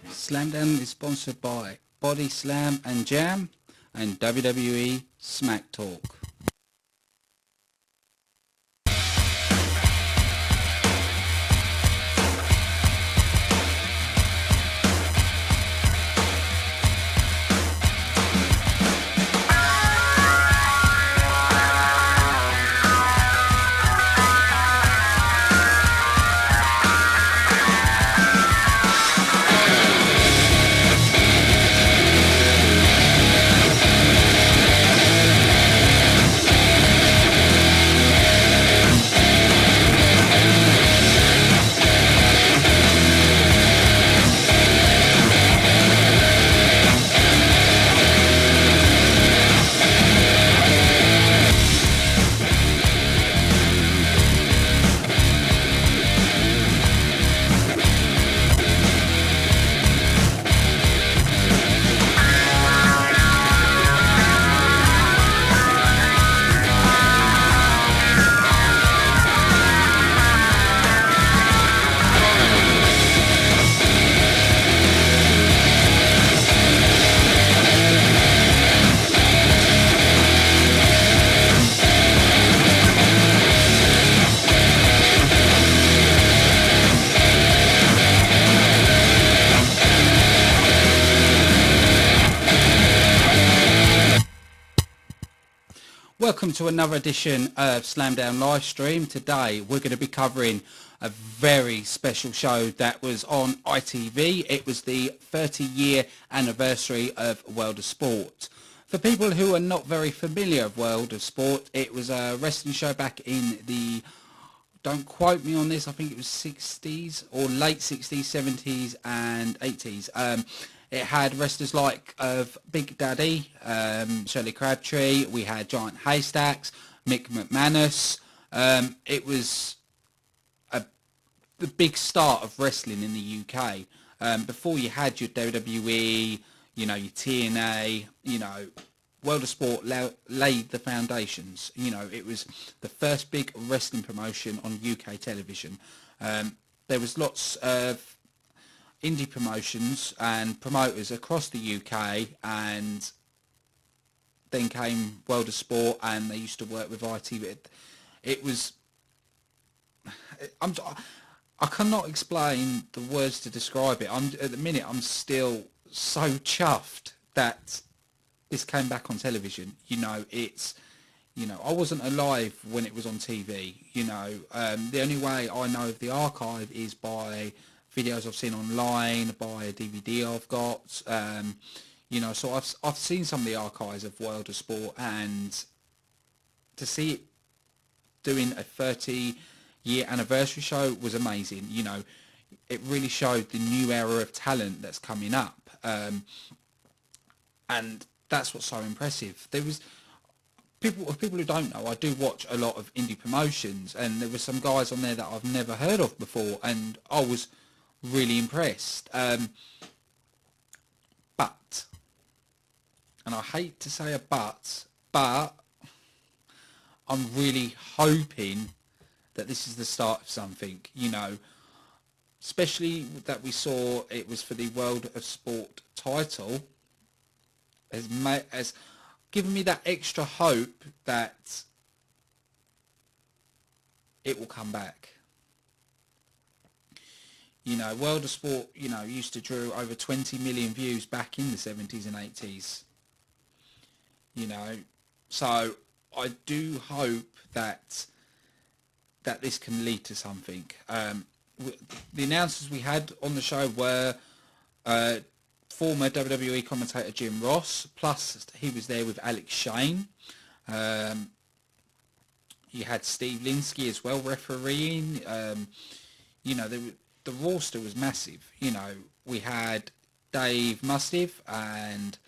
Slamdown is sponsored by Body Slam and Jam and WWE Smack Talk. Welcome to another edition of Slamdown Livestream. Today we're going to be covering a very special show that was on ITV. It was the 30-year anniversary of World of Sport. For people who are not very familiar with World of Sport, it was a wrestling show back in the, don't quote me on this, I think it was 60s or late 60s, 70s and 80s. It had wrestlers like Big Daddy, Shirley Crabtree. We had Giant Haystacks, Mick McManus. It was the big start of wrestling in the UK. Before you had your WWE, your TNA, World of Sport laid the foundations. It was the first big wrestling promotion on UK television. There was lots of indie promotions and promoters across the UK, and then came World of Sport, and they used to work with ITV. It was, I cannot explain the words to describe it. At the minute, I'm still so chuffed that this came back on television. I wasn't alive when it was on TV. The only way I know of the archive is by videos I've seen online, by a DVD I've got, so I've seen some of the archives of World of Sport, and to see it doing a 30-year anniversary show was amazing. It really showed the new era of talent that's coming up, and that's what's so impressive. There was people who don't know, I do watch a lot of indie promotions, and there were some guys on there that I've never heard of before, and I was really impressed. But, and I hate to say a but I'm really hoping that this is the start of something, especially that we saw it was for the World of Sport title, has given me that extra hope that it will come back. World of Sport, used to draw over 20 million views back in the 70s and 80s. So I do hope that this can lead to something. The announcers we had on the show were former WWE commentator Jim Ross, plus he was there with Alex Shane. You had Steve Linsky as well refereeing. The roster was massive. We had Dave Mustiff, and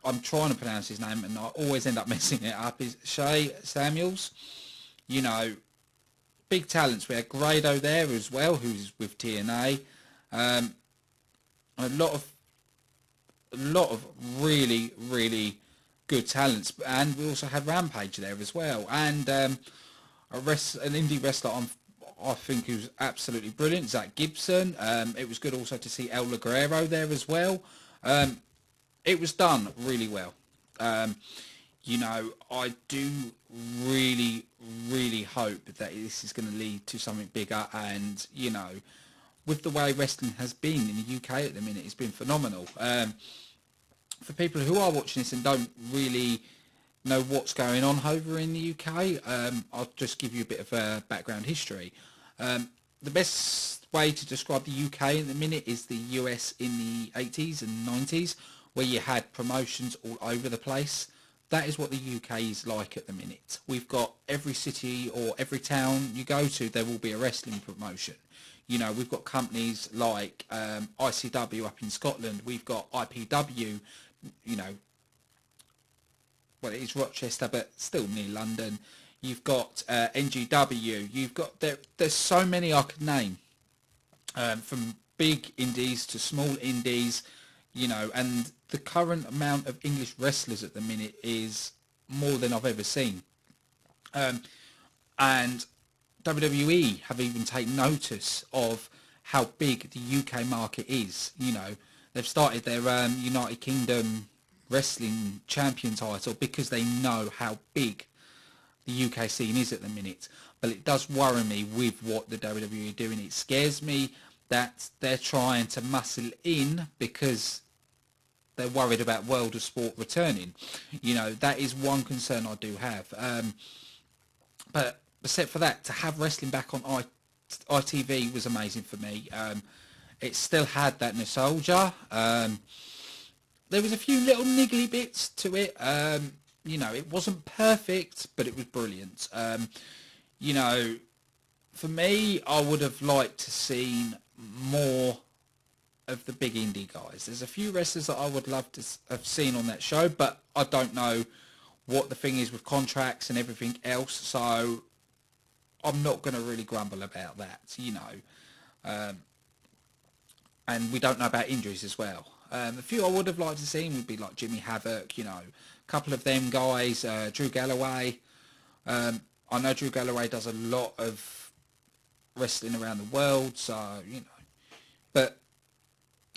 I'm trying to pronounce his name and I always end up messing it up, is Shay Samuels. Big talents. We had Grado there as well, who's with TNA. A lot of really, really good talents, and we also had Rampage there as well, and an indie wrestler I think he was absolutely brilliant. Zach Gibson. It was good also to see El Guerrero there as well. It was done really well. I do really, really hope that this is going to lead to something bigger. And, with the way wrestling has been in the UK at the minute, it's been phenomenal. For people who are watching this and don't really know what's going on over in the UK, I'll just give you a bit of background history. The best way to describe the UK at the minute is the US in the 80s and 90s, where you had promotions all over the place. That is what the UK is like at the minute. We've got every city or every town you go to, there will be a wrestling promotion. We've got companies like ICW up in Scotland. We've got IPW, well, it is Rochester, but still near London. You've got NGW. You've got there's so many I could name, from big indies to small indies, and the current amount of English wrestlers at the minute is more than I've ever seen. And WWE have even taken notice of how big the UK market is. They've started their United Kingdom Wrestling Champion title because they know how big the UK scene is at the minute. But it does worry me with what the WWE are doing. It scares me that they're trying to muscle in because they're worried about World of Sport returning. That is one concern I do have. But except for that, to have wrestling back on ITV was amazing for me. It still had that nostalgia. There was a few little niggly bits to it. It wasn't perfect, but it was brilliant. For me, I would have liked to seen more of the big indie guys. There's a few wrestlers that I would love to have seen on that show, but I don't know what the thing is with contracts and everything else, so I'm not going to really grumble about that, and we don't know about injuries as well. A few I would have liked to see would be like Jimmy Havoc, a couple of them guys, Drew Galloway. I know Drew Galloway does a lot of wrestling around the world, so, but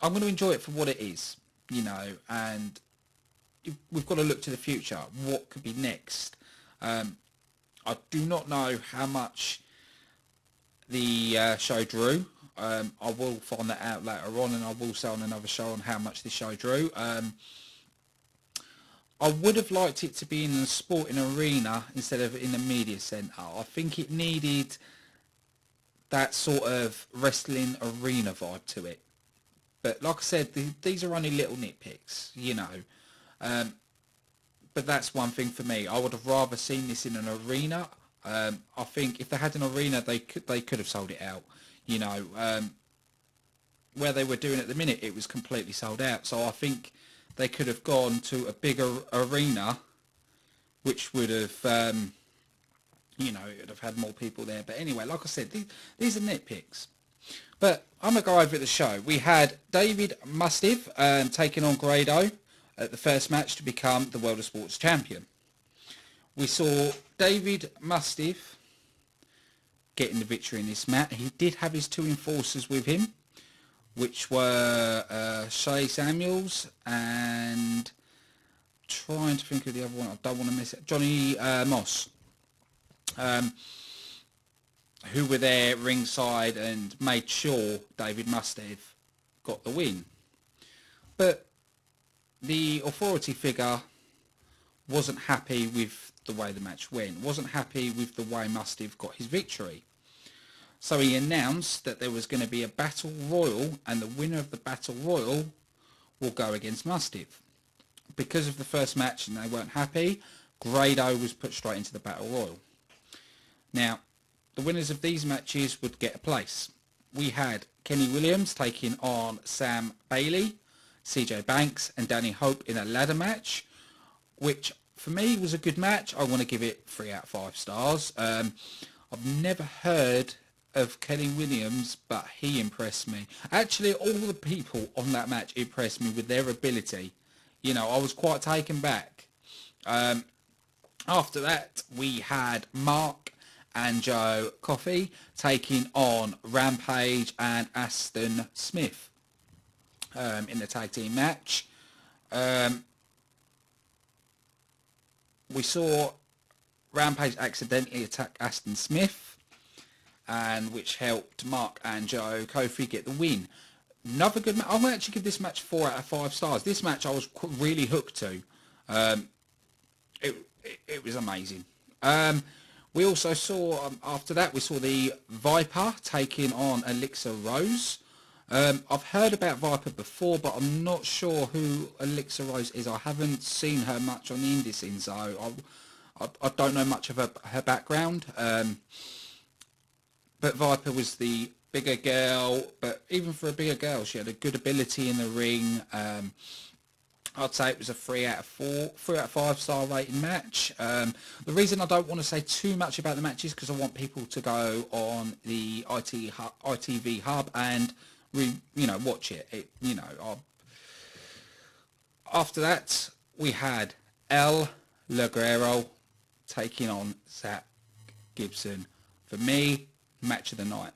I'm going to enjoy it for what it is, and we've got to look to the future. What could be next? I do not know how much the show drew. I will find that out later on, and I will say on another show on how much this show drew. I would have liked it to be in a sporting arena instead of in a media centre. I think it needed that sort of wrestling arena vibe to it. But like I said, these are only little nitpicks, but that's one thing for me. I would have rather seen this in an arena. I think if they had an arena, they could have sold it out. Where they were doing at the minute, it was completely sold out. So I think they could have gone to a bigger arena, which would have, it would have had more people there. But anyway, like I said, these are nitpicks. But I'm going to go over the show. We had David Mustiff taking on Grado at the first match to become the World of Sports champion. We saw David Mustiff getting the victory in this match. He did have his two enforcers with him, which were Shay Samuels and trying to think of the other one. I don't want to miss it. Johnny Moss, who were there ringside and made sure David Mustiff got the win. But the authority figure wasn't happy with the way the match went, wasn't happy with the way Mustiff got his victory. So he announced that there was going to be a battle royal, and the winner of the battle royal will go against Mustiff. Because of the first match and they weren't happy, Grado was put straight into the battle royal. Now, the winners of these matches would get a place. We had Kenny Williams taking on Sam Bailey, CJ Banks and Danny Hope in a ladder match, which for me was a good match. I want to give it 3 out of 5 stars. I've never heard of Kenny Williams, but he impressed me. Actually, all the people on that match impressed me with their ability. I was quite taken back. After that, we had Mark and Joe Coffey taking on Rampage and Aston Smith in the tag team match. We saw Rampage accidentally attack Aston Smith, and which helped Mark and Joe Kofi get the win. Another good match. I'm going to actually give this match 4 out of 5 stars. This match I was really hooked to. It was amazing. We also saw, after that, we saw the Viper taking on Elixir Rose. I've heard about Viper before, but I'm not sure who Elixir Rose is. I haven't seen her much on the indie scene, so I don't know much of her background. But Viper was the bigger girl, but even for a bigger girl, she had a good ability in the ring. I'd say it was a 3 out of 5 star rating match. The reason I don't want to say too much about the match is because I want people to go on the ITV hub and watch it. After that, we had El Ligero taking on Zach Gibson. For me, match of the night.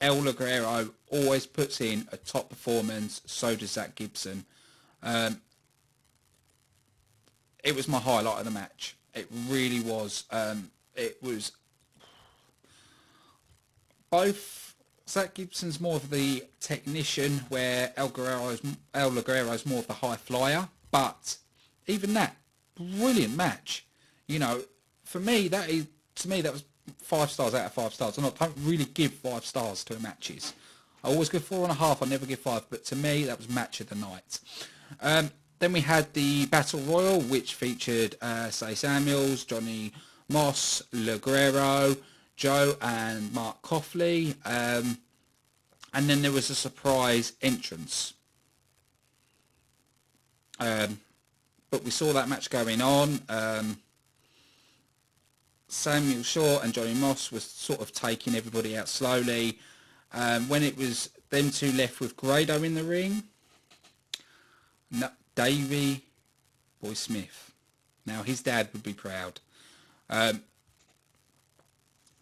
El Ligero always puts in a top performance. So does Zach Gibson. It was my highlight of the match. It really was. It was both. Zach Gibson's more of the technician, where El Ligero is more of the high flyer. But even that, brilliant match. For me, that was 5 stars out of 5 stars. I don't really give 5 stars to matches. I always give 4.5. I never give 5. But to me, that was match of the night. Then we had the Battle Royal, which featured Say Samuels, Johnny Moss, Ligero, Joe and Mark Coughley. And then there was a surprise entrance. But we saw that match going on. Samuel Shaw and Johnny Moss was sort of taking everybody out slowly. When it was them two left with Grado in the ring, Davey Boy Smith. Now his dad would be proud.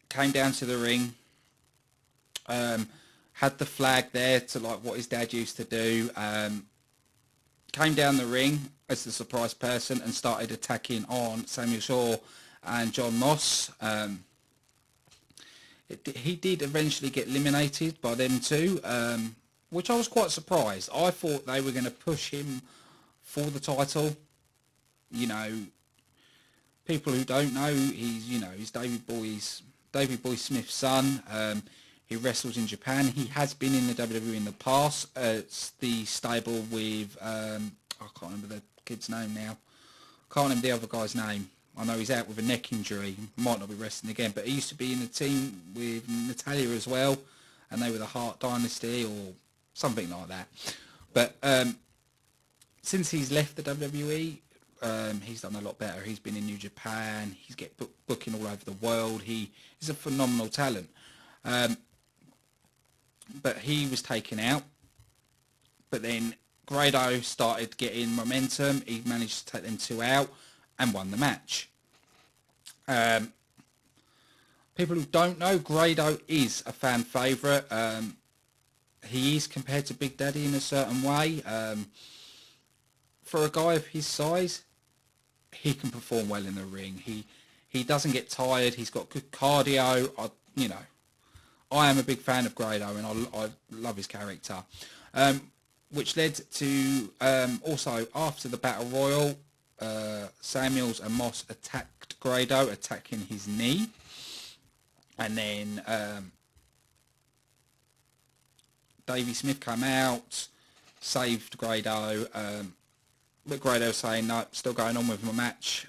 Came down to the ring. Had the flag there to like what his dad used to do. Came down the ring as the surprise person and started attacking on Samuel Shaw and John Moss. He did eventually get eliminated by them two, which I was quite surprised. I thought they were going to push him for the title. People who don't know, he's Davey Boy Smith's son. He wrestles in Japan. He has been in the WWE in the past. It's the stable with, I can't remember the kid's name now. Can't remember the other guy's name. I know he's out with a neck injury. Might not be wrestling again, but he used to be in the team with Natalia as well, and they were the Hart Dynasty or something like that. But since he's left the WWE, he's done a lot better. He's been in New Japan. He's booking all over the world. He's a phenomenal talent. But he was taken out. But then Grado started getting momentum. He managed to take them two out and won the match. People who don't know, Grado is a fan favourite. He is compared to Big Daddy in a certain way. For a guy of his size, he can perform well in the ring. He doesn't get tired. He's got good cardio. I am a big fan of Grado, and I love his character. Which led to also after the Battle Royal, Samuels and Moss attacked Grado, attacking his knee, and then Davey Smith came out, saved Grado, but Grado saying no, still going on with my match.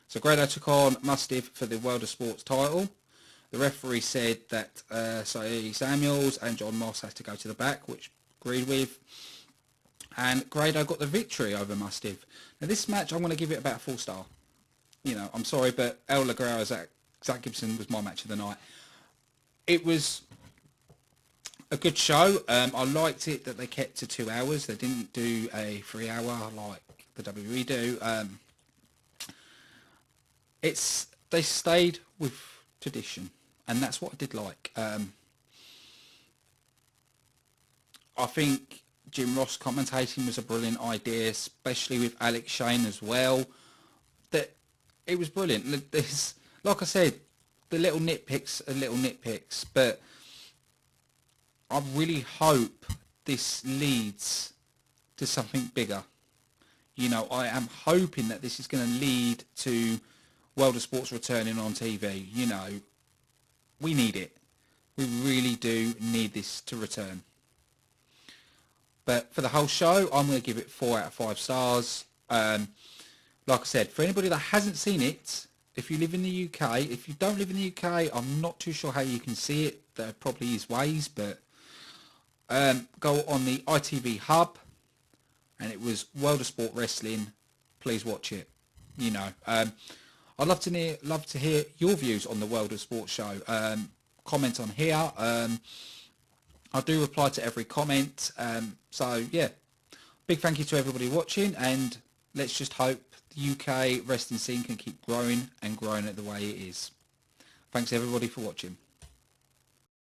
So Grado took on Mustiff for the World of Sports title. The referee said that Samuels and John Moss has to go to the back, which agreed with. And Grado got the victory over Mustiff. Now this match, I'm going to give it about a 4 star. I'm sorry, but El Ligero, Zach Gibson was my match of the night. It was a good show. I liked it that they kept to 2 hours. They didn't do a 3 hour like the WWE do. It's they stayed with tradition, and that's what I did like. I think Jim Ross commentating was a brilliant idea, especially with Alex Shane as well. That it was brilliant. There's, like I said, the little nitpicks are little nitpicks, but I really hope this leads to something bigger. You know, I am hoping that this is going to lead to World of Sports returning on TV. You know, we need it. We really do need this to return. But for the whole show, I'm going to give it 4 out of 5 stars. Like I said, for anybody that hasn't seen it, if you live in the UK, if you don't live in the UK, I'm not too sure how you can see it. There probably is ways, but go on the ITV hub, and it was World of Sport Wrestling. Please watch it. You know, I'd love to hear your views on the World of Sport show. Comment on here. I do reply to every comment. So yeah, big thank you to everybody watching, and let's just hope the UK wrestling scene can keep growing and growing at the way it is. Thanks everybody for watching.